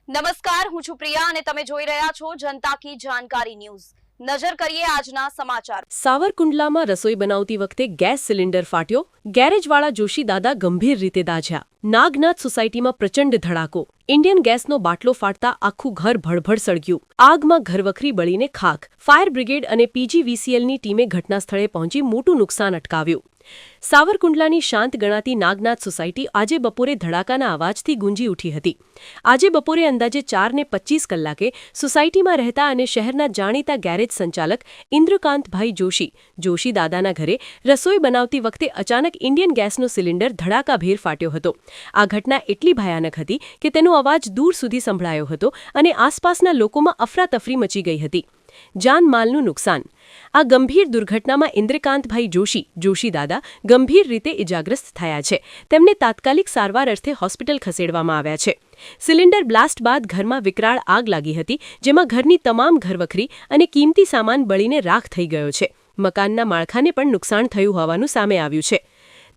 નમસ્કાર, હું છું પ્રિયા અને તમે જોઈ રહ્યા છો જનતા કી જાણકારી ન્યૂઝ। નજર કરીએ આજના સમાચાર। સાવરકુંડલામાં રસોઈ બનાવતી વખતે ગેસ સિલિન્ડર ફાટ્યો, ગેરેજવાળા જોશી દાદા ગંભીર રીતે દાઝ્યા। નાગનાથ સોસાયટીમાં પ્રચંડ ધડાકો, ઇન્ડિયન ગેસનો બાટલો ફાટતા આખું ઘર ભડભડ સળગ્યું। આગમાં ઘરવખરી બળીને ખાખ। ફાયર બ્રિગેડ અને પીજીવીસીએલની ટીમે ઘટના સ્થળે પહોંચી મોટું નુકસાન અટકાવ્યું। સાવરકુંડલાની શાંત ગણાતી નાગનાથ સોસાયટી આજે બપોરે ધડાકાના અવાજથી ગુંજી ઉઠી હતી। આજે બપોરે અંદાજે 4:25 કલાકે સોસાયટીમાં રહેતા અને શહેરના જાણીતા ગેરેજ સંચાલક ઇન્દ્રકાંતભાઈ જોશી દાદાના ઘરે રસોઈ બનાવતી વખતે અચાનક ઇન્ડિયન ગેસનો સિલિન્ડર ધડાકાભેર ફાટ્યો હતો। આ ઘટના એટલી ભયાનક હતી કે તેનો અવાજ દૂર સુધી સંભળાયો હતો અને આસપાસના લોકોમાં અફરાતફરી મચી ગઈ હતી। જાનમાલનું નુકસાન। આ ગંભીર દુર્ઘટનામાં ઇન્દ્રકાંતભાઈ જોશી દાદા ગંભીર રીતે ઇજાગ્રસ્ત થયા છે। તેમને તાત્કાલિક સારવાર અર્થે હોસ્પિટલ ખસેડવામાં આવ્યા છે। સિલિન્ડર બ્લાસ્ટ બાદ ઘરમાં વિકરાળ આગ લાગી હતી, જેમાં ઘરની તમામ ઘરવખરી અને કિંમતી સામાન બળીને રાખ થઈ ગયો છે। મકાનના માળખાને પણ નુકસાન થયું હોવાનું સામે આવ્યું છે।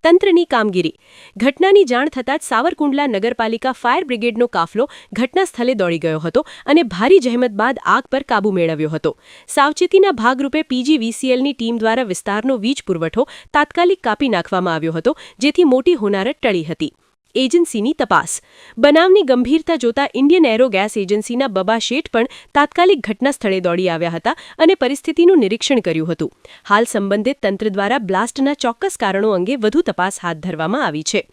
તંત્રની કામગીરી। ઘટનાની જાણ થતાં જ સાવરકુંડલા નગરપાલિકા ફાયર બ્રિગેડનો કાફલો ઘટના સ્થળે દોડી ગયો હતો અને ભારી જહેમત બાદ આગ પર કાબૂ મેળવ્યો હતો। સાવચેતીના ભાગરૂપે પીજીવીસીએલની ટીમ દ્વારા વિસ્તારનો વીજ પુરવઠો તાત્કાલિક કાપી નાખવામાં આવ્યો હતો, જેથી મોટી હોનારત ટળી હતી। એજન્સીની તપાસ। બનાવની ગંભીરતા જોતા ઇન્ડિયન એરો ગેસ એજન્સીના બબા શેઠ પણ તાત્કાલિક ઘટના સ્થળે દોડી આવ્યા હતા અને પરિસ્થિતિનું નિરીક્ષણ કર્યું હતું। હાલ સંબંધિત તંત્ર દ્વારા બ્લાસ્ટના ચોક્કસ કારણો અંગે વધુ તપાસ હાથ ધરવામાં આવી છે।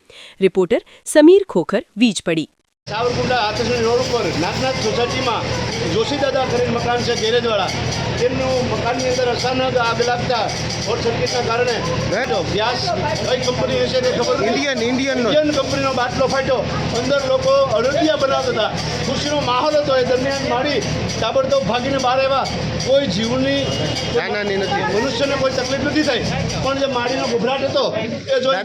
રિપોર્ટર સમીર ખોખર, વીજપડી। સાવરકુંડલા આતશબાજી રોડ ઉપર નાગનાથ સોસાયટીમાં જોશી દાદા કરીને મકાન છે ગેરેજવાળા, તેમનું મકાનની અંદર અચાનક આગ લાગતા શોર્ટ સર્કિટના કારણે ગેસ કઈ કંપની હશે તે ખબર ઇન્ડિયન કંપનીનો બાટલો ફાટ્યો। અંદર લોકો અડદિયા બનાવતા હતા, ખુશીનો માહોલ હતો। એ દરમિયાન મારી તાબડતોબ ભાગીને બહાર આવ્યા। કોઈ જીવની નથી, મનુષ્યને કોઈ તકલીફ નથી થઈ, પણ જે માડીનો ગભરાટ હતો એ જોઈ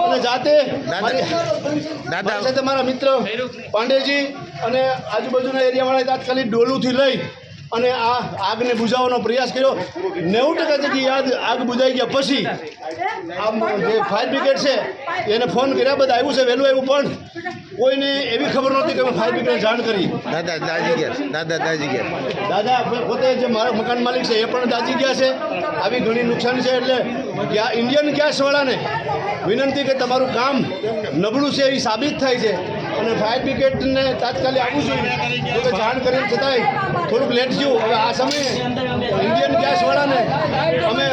અને જાતે સાથે મારા મિત્ર પાંડેજી અને આજુબાજુના એરિયાવાળાએ તાત્કાલિક ડોલુંથી લઈ અને આ આગને બુઝાવવાનો પ્રયાસ કર્યો। 90% જગ્યાએ આગ બુઝાઈ ગયા પછી જે ફાયર બ્રિગેડ છે એને ફોન કર્યા, બધા આવ્યું છે, વહેલું આવ્યું, પણ કોઈને એવી ખબર નહોતી કે મેં ફાયર બ્રિગેડને જાણ કરી। દાદા પોતે જે મારા મકાન માલિક છે એ પણ દાજી ગયા છે। આવી ઘણી નુકસાન છે, એટલે ઇન્ડિયન ગેસવાળાને વિનંતી કે તમારું કામ નબળું છે એ સાબિત થાય છે અને ફાયર બ્રિગેડને તાત્કાલિક આવવું જોઈએ। તો જાણ કરીને છતાંય થોડુંક લેટ થયું। હવે આ સમયે ઇન્ડિયન ગેસવાળાને અમે